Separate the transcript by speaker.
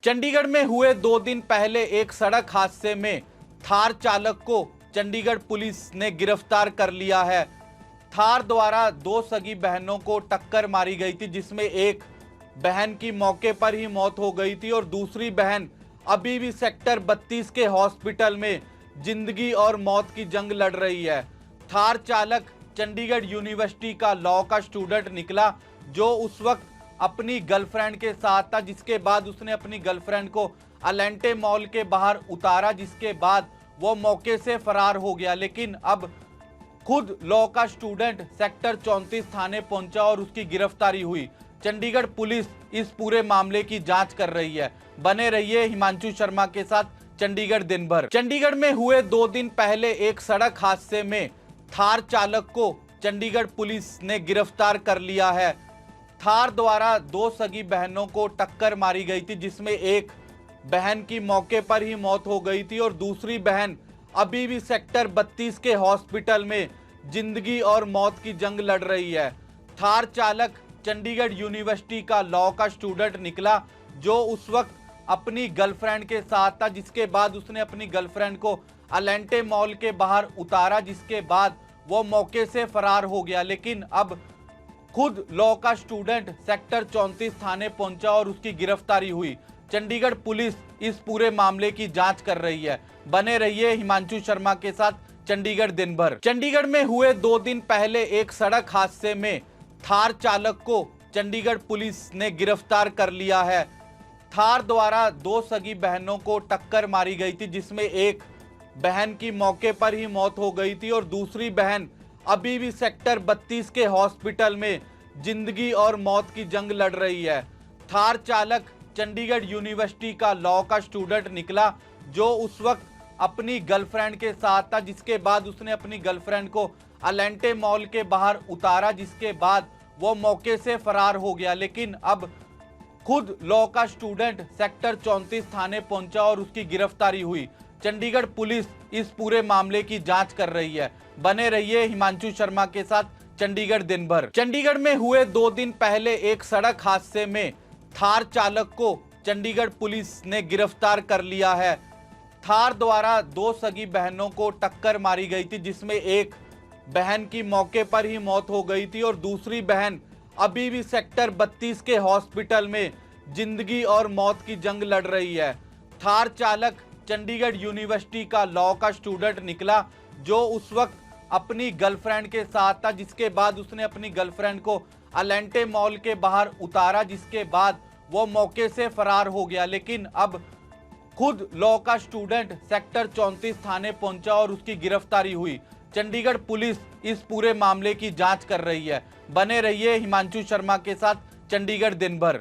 Speaker 1: चंडीगढ़ में हुए 2 दिन पहले एक सड़क हादसे में थार चालक को चंडीगढ़ पुलिस ने गिरफ्तार कर लिया है। थार द्वारा 2 सगी बहनों को टक्कर मारी गई थी, जिसमें एक बहन की मौके पर ही मौत हो गई थी और दूसरी बहन अभी भी सेक्टर 32 के हॉस्पिटल में जिंदगी और मौत की जंग लड़ रही है। थार चालक चंडीगढ़ यूनिवर्सिटी का लॉ का स्टूडेंट निकला, जो उस वक्त अपनी गर्लफ्रेंड के साथ था, जिसके बाद उसने अपनी गर्लफ्रेंड को अलेंटे मॉल के बाहर उतारा, जिसके बाद वो मौके से फरार हो गया। लेकिन अब खुद लॉ का स्टूडेंट सेक्टर 34 थाने पहुंचा और उसकी गिरफ्तारी हुई। चंडीगढ़ पुलिस इस पूरे मामले की जांच कर रही है। बने रहिए हिमांशु शर्मा के साथ चंडीगढ़ दिन भर। चंडीगढ़ में हुए 2 दिन पहले एक सड़क हादसे में थार चालक को चंडीगढ़ पुलिस ने गिरफ्तार कर लिया है। थार द्वारा 2 सगी बहनों को टक्कर मारी गई थी, जिसमें एक बहन की मौके पर ही मौत हो गई थी और दूसरी बहन अभी भी सेक्टर 32 के हॉस्पिटल में जिंदगी और मौत की जंग लड़ रही है। थार चालक चंडीगढ़ यूनिवर्सिटी का लॉ का स्टूडेंट निकला, जो उस वक्त अपनी गर्लफ्रेंड के साथ था, जिसके बाद उसने अपनी गर्लफ्रेंड को अलेंटे मॉल के बाहर उतारा, जिसके बाद वो मौके से फरार हो गया। लेकिन अब खुद लॉ का स्टूडेंट सेक्टर 34 थाने पहुंचा और उसकी गिरफ्तारी हुई। चंडीगढ़ पुलिस इस पूरे मामले की जांच कर रही है। बने रहिए हिमांशु शर्मा के साथ चंडीगढ़ दिन भर। चंडीगढ़ में हुए 2 दिन पहले एक सड़क हादसे में थार चालक को चंडीगढ़ पुलिस ने गिरफ्तार कर लिया है। थार द्वारा 2 सगी बहनों को टक्कर मारी गई थी, जिसमें एक बहन की मौके पर ही मौत हो गई थी और दूसरी बहन अभी भी सेक्टर 32 के हॉस्पिटल में जिंदगी और मौत की जंग लड़ रही है। थार चालक चंडीगढ़ यूनिवर्सिटी का लॉ का स्टूडेंट निकला, जो उस वक्त अपनी गर्लफ्रेंड के साथ था, जिसके बाद उसने अपनी गर्लफ्रेंड को अलेंटे मॉल के बाहर उतारा, जिसके बाद वो मौके से फरार हो गया। लेकिन अब खुद लॉ का स्टूडेंट सेक्टर 34 थाने पहुंचा और उसकी गिरफ्तारी हुई। चंडीगढ़ पुलिस इस पूरे मामले की जांच कर रही है। बने रहिए हिमांशु शर्मा के साथ चंडीगढ़ दिन भर। चंडीगढ़ में हुए 2 दिन पहले एक सड़क हादसे में थार चालक को चंडीगढ़ पुलिस ने गिरफ्तार कर लिया है। थार द्वारा 2 सगी बहनों को टक्कर मारी गई थी, जिसमें एक बहन की मौके पर ही मौत हो गई थी और दूसरी बहन अभी भी सेक्टर 32 के हॉस्पिटल में जिंदगी और मौत की जंग लड़ रही है। थार चालक चंडीगढ़ यूनिवर्सिटी का लॉ का स्टूडेंट निकला, जो उस वक्त अपनी गर्लफ्रेंड के साथ था, जिसके बाद उसने अपनी गर्लफ्रेंड को अलेंटे मॉल के बाहर उतारा, जिसके बाद वो मौके से फरार हो गया। लेकिन अब खुद लॉ का स्टूडेंट सेक्टर 34 थाने पहुंचा और उसकी गिरफ्तारी हुई। चंडीगढ़ पुलिस इस पूरे मामले की जांच कर रही है। बने रहिए हिमांशु शर्मा के साथ चंडीगढ़ दिन भर।